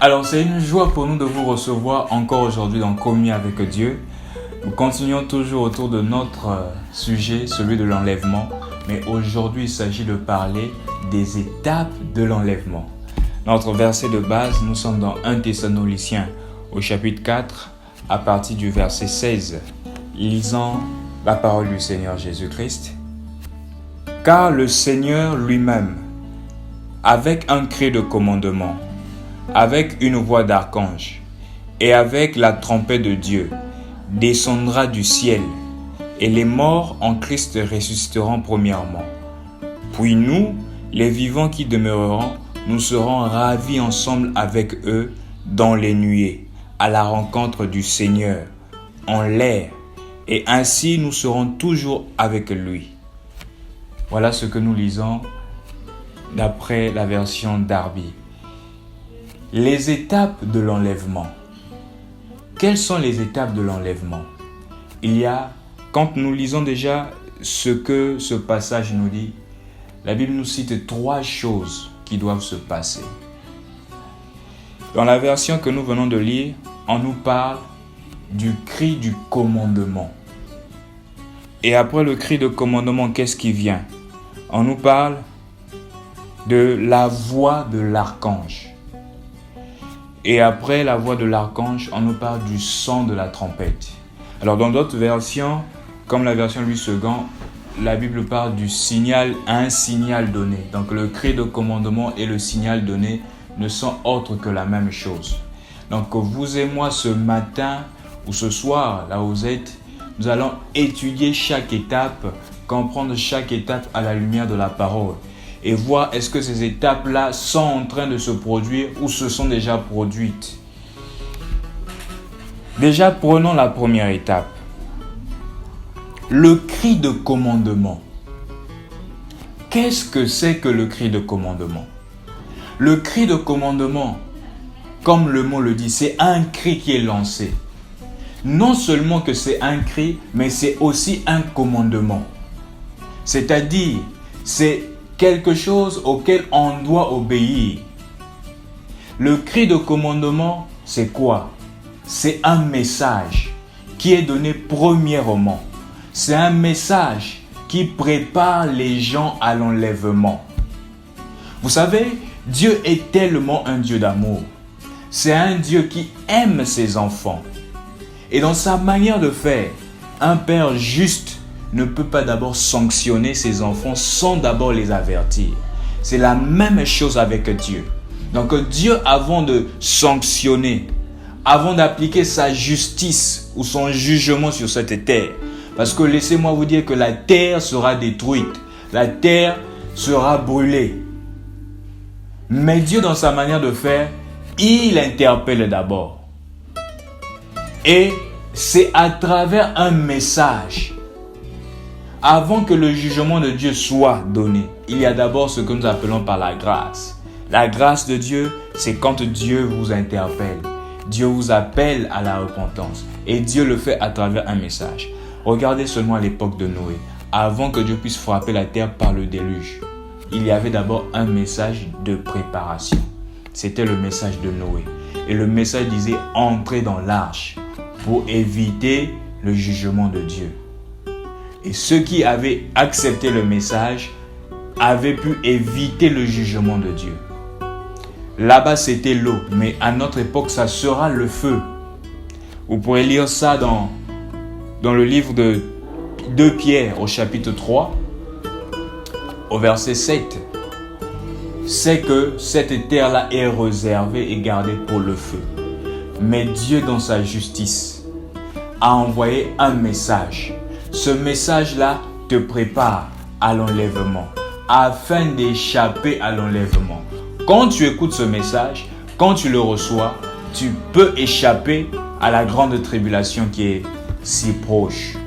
Alors, c'est une joie pour nous de vous recevoir encore aujourd'hui dans Communion avec Dieu. Nous continuons toujours autour de notre sujet, celui de l'enlèvement. Mais aujourd'hui, il s'agit de parler des étapes de l'enlèvement. Notre verset de base, nous sommes dans 1 Thessaloniciens au chapitre 4, à partir du verset 16. Lisant la parole du Seigneur Jésus-Christ. Car le Seigneur lui-même, avec un cri de commandement, avec une voix d'archange et avec la trompette de Dieu, descendra du ciel, et les morts en Christ ressusciteront premièrement. Puis nous, les vivants qui demeurerons, nous serons ravis ensemble avec eux dans les nuées, à la rencontre du Seigneur, en l'air, et ainsi nous serons toujours avec lui. Voilà ce que nous lisons d'après la version Darby. Les étapes de l'enlèvement. Quelles sont les étapes de l'enlèvement? Il y a, quand nous lisons déjà ce que ce passage nous dit, la Bible nous cite 3 choses qui doivent se passer. Dans la version que nous venons de lire, on nous parle du cri du commandement. Et après le cri de commandement, qu'est-ce qui vient? On nous parle de la voix de l'archange. Et après la voix de l'archange, on nous parle du son de la trompette. Alors dans d'autres versions, comme la version Louis II, la Bible parle du signal, un signal donné. Donc le cri de commandement et le signal donné ne sont autres que la même chose. Donc vous et moi ce matin ou ce soir, là où vous êtes, nous allons étudier chaque étape, comprendre chaque étape à la lumière de la parole. Et voir est-ce que ces étapes-là sont en train de se produire ou se sont déjà produites. Déjà, prenons la première étape. Le cri de commandement. Qu'est-ce que c'est que le cri de commandement? Le cri de commandement, comme le mot le dit, c'est un cri qui est lancé. Non seulement que c'est un cri, mais c'est aussi un commandement. C'est-à-dire, c'est quelque chose auquel on doit obéir. Le cri de commandement, c'est quoi? C'est un message qui est donné premièrement. C'est un message qui prépare les gens à l'enlèvement. Vous savez, Dieu est tellement un Dieu d'amour. C'est un Dieu qui aime ses enfants. Et dans sa manière de faire, un père juste ne peut pas d'abord sanctionner ses enfants sans d'abord les avertir. C'est la même chose avec Dieu. Donc Dieu, avant de sanctionner, avant d'appliquer sa justice ou son jugement sur cette terre, parce que laissez-moi vous dire que la terre sera détruite, la terre sera brûlée. Mais Dieu, dans sa manière de faire, il interpelle d'abord. Et c'est à travers un message. Avant que le jugement de Dieu soit donné, il y a d'abord ce que nous appelons par la grâce. La grâce de Dieu, c'est quand Dieu vous interpelle. Dieu vous appelle à la repentance. Et Dieu le fait à travers un message. Regardez seulement à l'époque de Noé. Avant que Dieu puisse frapper la terre par le déluge, il y avait d'abord un message de préparation. C'était le message de Noé. Et le message disait « Entrez dans l'arche » pour éviter le jugement de Dieu. Et ceux qui avaient accepté le message avaient pu éviter le jugement de Dieu. Là-bas, c'était l'eau, mais à notre époque, ça sera le feu. Vous pourrez lire ça dans le livre de 2 Pierre au chapitre 3, au verset 7. C'est que cette terre-là est réservée et gardée pour le feu. Mais Dieu, dans sa justice, a envoyé un message. Ce message-là te prépare à l'enlèvement, afin d'échapper à l'enlèvement. Quand tu écoutes ce message, quand tu le reçois, tu peux échapper à la grande tribulation qui est si proche.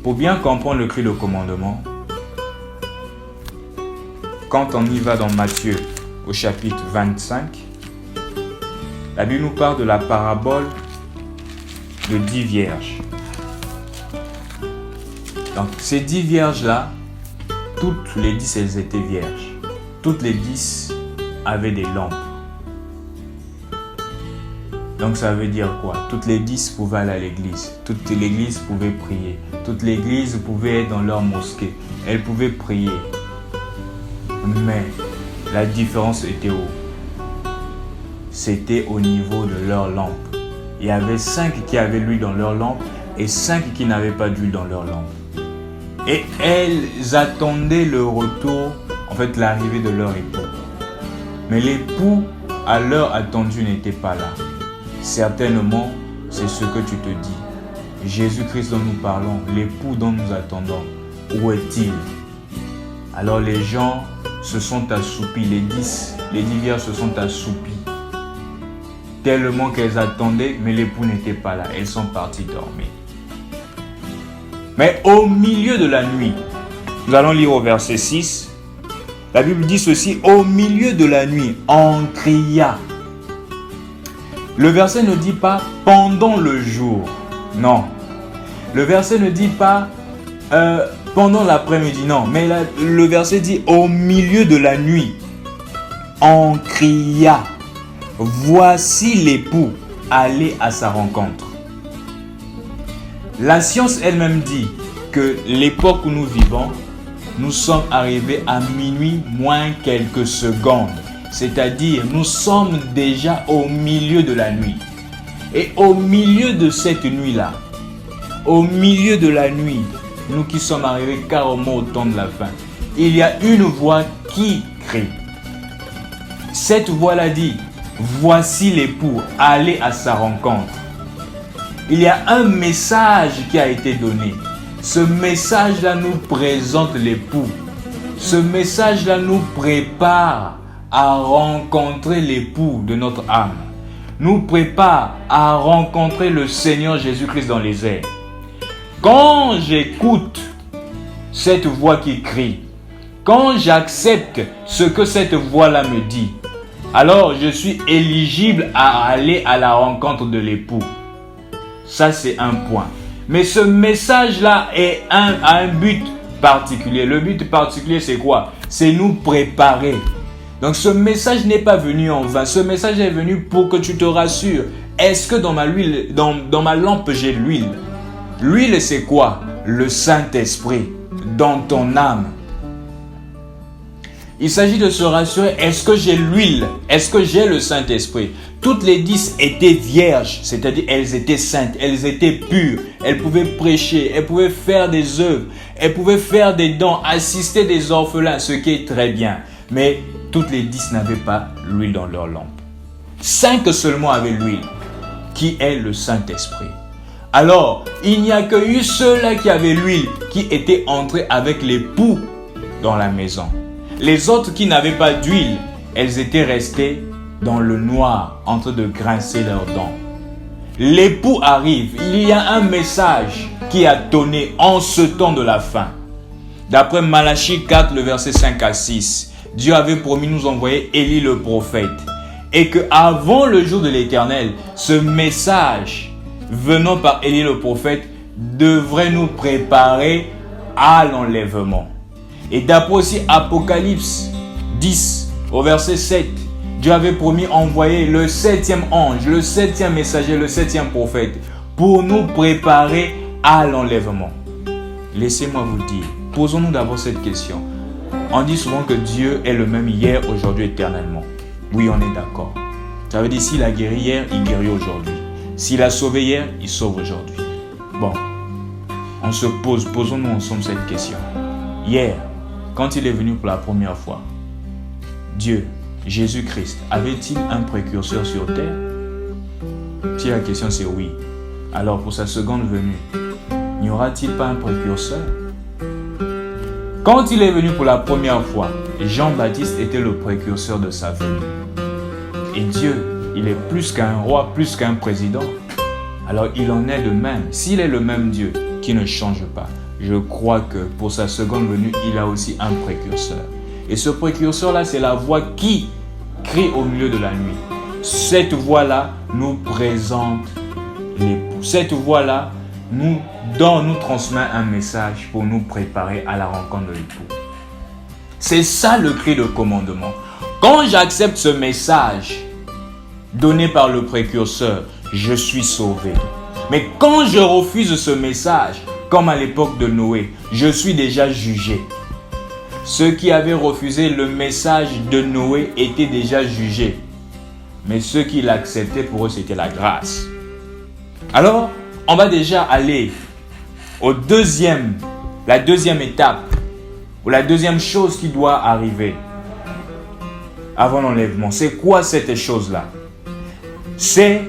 Pour bien comprendre le cri de commandement, quand on y va dans Matthieu au chapitre 25, la Bible nous parle de la parabole de 10 vierges. Donc ces 10 vierges-là, toutes les 10 elles étaient vierges. Toutes les 10 avaient des lampes. Donc ça veut dire quoi? Toutes les 10 pouvaient aller à l'église. Toute l'église pouvait prier. Toute l'église pouvait être dans leur mosquée. Elles pouvaient prier. Mais la différence était où? C'était au niveau de leur lampe. Il y avait 5 qui avaient l'huile dans leur lampe et 5 qui n'avaient pas d'huile dans leur lampe. Et elles attendaient le retour, en fait l'arrivée de leur époux. Mais l'époux, à l'heure attendue, n'était pas là. Certainement, c'est ce que tu te dis. Jésus-Christ dont nous parlons, l'époux dont nous attendons, où est-il? Alors les gens se sont assoupis, les 10 vierges se sont assoupies. Tellement qu'elles attendaient, mais l'époux n'était pas là. Elles sont parties dormir. Mais au milieu de la nuit, nous allons lire au verset 6. La Bible dit ceci: au milieu de la nuit, on cria. Le verset ne dit pas pendant le jour. Non. Le verset ne dit pas pendant l'après-midi. Non. Mais le verset dit au milieu de la nuit, on cria. Voici l'époux, allez à sa rencontre. La science elle-même dit que l'époque où nous vivons, nous sommes arrivés à minuit moins quelques secondes. C'est-à-dire, nous sommes déjà au milieu de la nuit. Et au milieu de cette nuit-là, au milieu de la nuit, nous qui sommes arrivés carrément au temps de la fin, il y a une voix qui crie. Cette voix-là dit: voici l'époux, allez à sa rencontre. Il y a un message qui a été donné. Ce message-là nous présente l'époux. Ce message-là nous prépare à rencontrer l'époux de notre âme. Nous prépare à rencontrer le Seigneur Jésus-Christ dans les airs. Quand j'écoute cette voix qui crie, quand j'accepte ce que cette voix-là me dit, alors je suis éligible à aller à la rencontre de l'époux. Ça, c'est un point. Mais ce message-là a un but particulier. Le but particulier, c'est quoi? C'est nous préparer. Donc, ce message n'est pas venu en vain. Ce message est venu pour que tu te rassures. Est-ce que dans ma lampe, j'ai l'huile? L'huile, c'est quoi? Le Saint-Esprit dans ton âme. Il s'agit de se rassurer, est-ce que j'ai l'huile? Est-ce que j'ai le Saint-Esprit? Toutes les 10 étaient vierges, c'est-à-dire elles étaient saintes, elles étaient pures, elles pouvaient prêcher, elles pouvaient faire des œuvres, elles pouvaient faire des dons, assister des orphelins, ce qui est très bien. Mais toutes les 10 n'avaient pas l'huile dans leur lampe. 5 seulement avaient l'huile, qui est le Saint-Esprit. Alors, il n'y a que eu ceux-là qui avaient l'huile, qui étaient entrés avec l'époux dans la maison. Les autres qui n'avaient pas d'huile, elles étaient restées dans le noir, en train de grincer leurs dents. L'époux arrive, il y a un message qui a donné en ce temps de la fin. D'après Malachie 4, le verset 5 à 6, Dieu avait promis nous envoyer Élie le prophète. Et qu'avant le jour de l'Éternel, ce message venant par Élie le prophète devrait nous préparer à l'enlèvement. Et d'après aussi Apocalypse 10, au verset 7, Dieu avait promis envoyer le 7e ange, le 7e messager, le 7e prophète pour nous préparer à l'enlèvement. Laissez-moi vous dire, posons-nous d'abord cette question. On dit souvent que Dieu est le même hier, aujourd'hui, éternellement. Oui, on est d'accord. Ça veut dire s'il a guéri hier, il guérit aujourd'hui. S'il a sauvé hier, il sauve aujourd'hui. Bon, on se posons-nous ensemble cette question. Hier, quand il est venu pour la première fois, Dieu, Jésus-Christ, avait-il un précurseur sur terre? Si la question c'est oui, alors pour sa seconde venue, n'y aura-t-il pas un précurseur? Quand il est venu pour la première fois, Jean-Baptiste était le précurseur de sa venue. Et Dieu, il est plus qu'un roi, plus qu'un président. Alors il en est de même. S'il est le même Dieu qui ne change pas, je crois que pour sa seconde venue, il a aussi un précurseur. Et ce précurseur-là, c'est la voix qui crie au milieu de la nuit. Cette voix-là nous présente l'époux. Cette voix-là nous transmet un message pour nous préparer à la rencontre de l'époux. C'est ça le cri de commandement. Quand j'accepte ce message, donné par le précurseur, je suis sauvé. Mais quand je refuse ce message, comme à l'époque de Noé, je suis déjà jugé. Ceux qui avaient refusé le message de Noé étaient déjà jugés. Mais ceux qui l'acceptaient, pour eux, c'était la grâce. Alors, on va déjà aller la deuxième étape, ou la deuxième chose qui doit arriver avant l'enlèvement. C'est quoi cette chose-là? C'est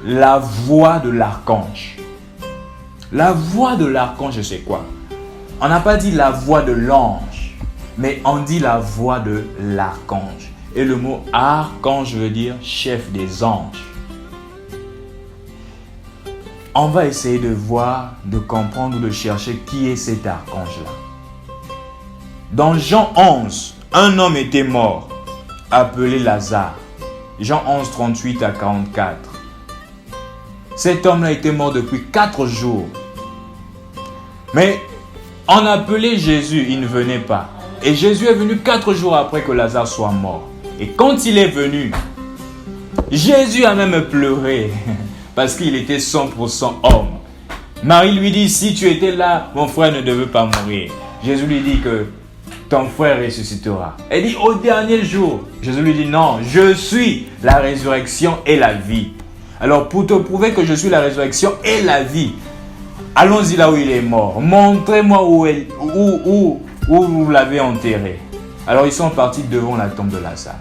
la voix de l'archange. La voix de l'archange, c'est quoi? On n'a pas dit la voix de l'ange, mais on dit la voix de l'archange. Et le mot archange veut dire chef des anges. On va essayer de voir, de comprendre, de chercher qui est cet archange-là. Dans Jean 11, un homme était mort, appelé Lazare. Jean 11, 38 à 44. Cet homme-là était mort depuis 4 jours. Mais on appelait Jésus, il ne venait pas. Et Jésus est venu 4 jours après que Lazare soit mort. Et quand il est venu, Jésus a même pleuré parce qu'il était 100% homme. Marie lui dit, si tu étais là, mon frère ne devait pas mourir. Jésus lui dit que ton frère ressuscitera. Elle dit, au dernier jour, Jésus lui dit, non, je suis la résurrection et la vie. Alors pour te prouver que je suis la résurrection et la vie, allons-y là où il est mort. Montrez-moi où vous l'avez enterré. Alors ils sont partis devant la tombe de Lazare.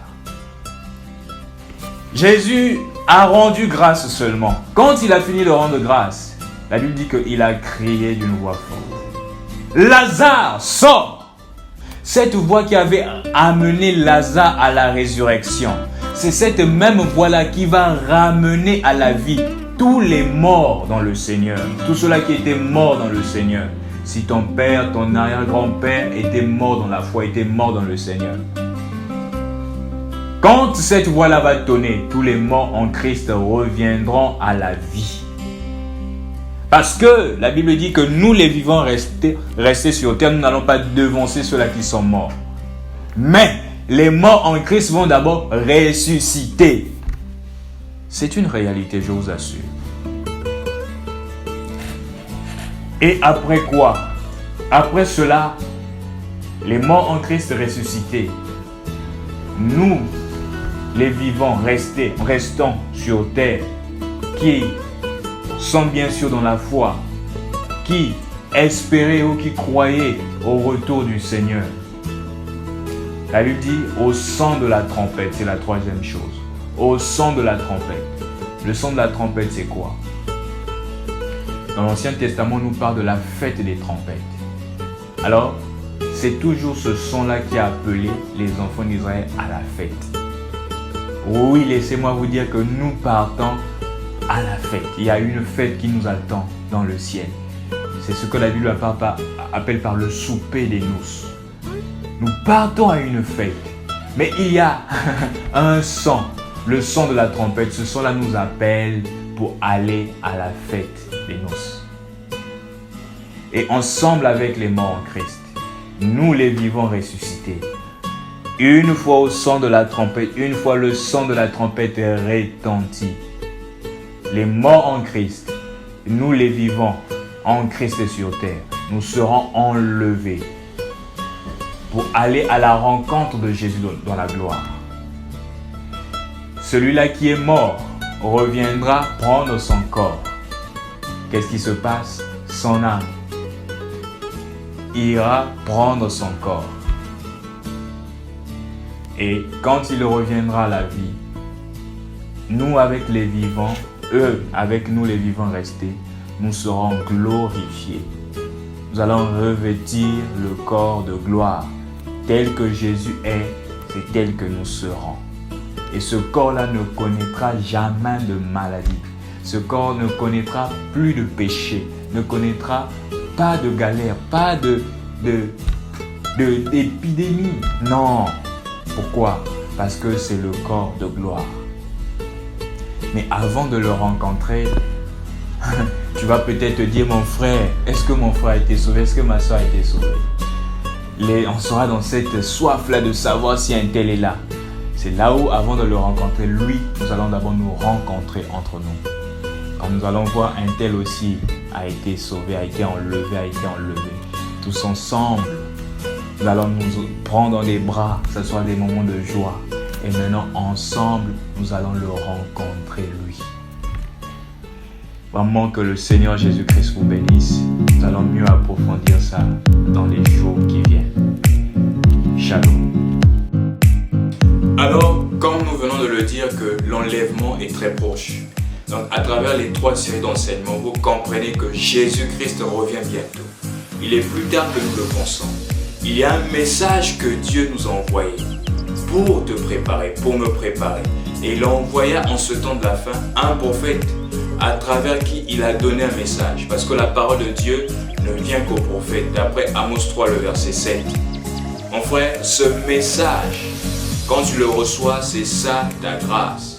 Jésus a rendu grâce seulement. Quand il a fini de rendre grâce, la Bible dit qu'il a crié d'une voix forte. Lazare, sors! Cette voix qui avait amené Lazare à la résurrection, c'est cette même voix-là qui va ramener à la vie tous les morts dans le Seigneur. Tous ceux-là qui étaient morts dans le Seigneur. Si ton père, ton arrière-grand-père était mort dans la foi, était mort dans le Seigneur. Quand cette voix-là va tonner, tous les morts en Christ reviendront à la vie. Parce que la Bible dit que nous les vivants restés sur terre, nous n'allons pas devancer ceux-là qui sont morts. Mais les morts en Christ vont d'abord ressusciter. C'est une réalité, je vous assure. Et après quoi? Après cela, les morts en Christ ressuscités, nous, les vivants restons sur terre, qui sont bien sûr dans la foi, qui espéraient ou qui croyaient au retour du Seigneur. La Bible dit au son de la trompette, c'est la troisième chose. Au son de la trompette. Le son de la trompette, c'est quoi? Dans l'Ancien Testament, on nous parle de la fête des trompettes. Alors, c'est toujours ce son-là qui a appelé les enfants d'Israël à la fête. Oui, laissez-moi vous dire que nous partons à la fête. Il y a une fête qui nous attend dans le ciel. C'est ce que la Bible appelle par le souper des noces. Nous partons à une fête. Mais il y a un son, le son de la trompette. Ce son-là nous appelle pour aller à la fête des noces. Et ensemble avec les morts en Christ, nous les vivants ressuscités, une fois au son de la trompette, une fois le son de la trompette retentit, les morts en Christ, nous les vivants en Christ sur terre, nous serons enlevés pour aller à la rencontre de Jésus dans la gloire. Celui-là qui est mort reviendra prendre son corps. Qu'est-ce qui se passe? Son âme ira prendre son corps. Et quand il reviendra à la vie, nous avec les vivants, eux avec nous les vivants restés, nous serons glorifiés. Nous allons revêtir le corps de gloire. Tel que Jésus est, c'est tel que nous serons. Et ce corps-là ne connaîtra jamais de maladie. Ce corps ne connaîtra plus de péché, ne connaîtra pas de galère, pas d'épidémie. Non. Pourquoi? Parce que c'est le corps de gloire. Mais avant de le rencontrer, tu vas peut-être te dire, mon frère, est-ce que mon frère a été sauvé? Est-ce que ma soeur a été sauvée? On sera dans cette soif-là de savoir si un tel est là. C'est là où, avant de le rencontrer, lui, nous allons d'abord nous rencontrer entre nous. Quand nous allons voir un tel aussi a été sauvé, a été enlevé. Tous ensemble, nous allons nous prendre dans les bras, que ce soit des moments de joie. Et maintenant, ensemble, nous allons le rencontrer, lui. Vraiment que le Seigneur Jésus-Christ vous bénisse. Nous allons mieux approfondir ça dans les jours qui viennent. Shalom. Alors, comme nous venons de le dire, que l'enlèvement est très proche. Donc, à travers les 3 séries d'enseignements, vous comprenez que Jésus-Christ revient bientôt. Il est plus tard que nous le pensons. Il y a un message que Dieu nous a envoyé pour te préparer, pour me préparer. Et il envoya en ce temps de la fin un prophète à travers qui il a donné un message. Parce que la parole de Dieu ne vient qu'au prophète, d'après Amos 3, le verset 7. Mon frère, ce message, quand tu le reçois, c'est ça ta grâce.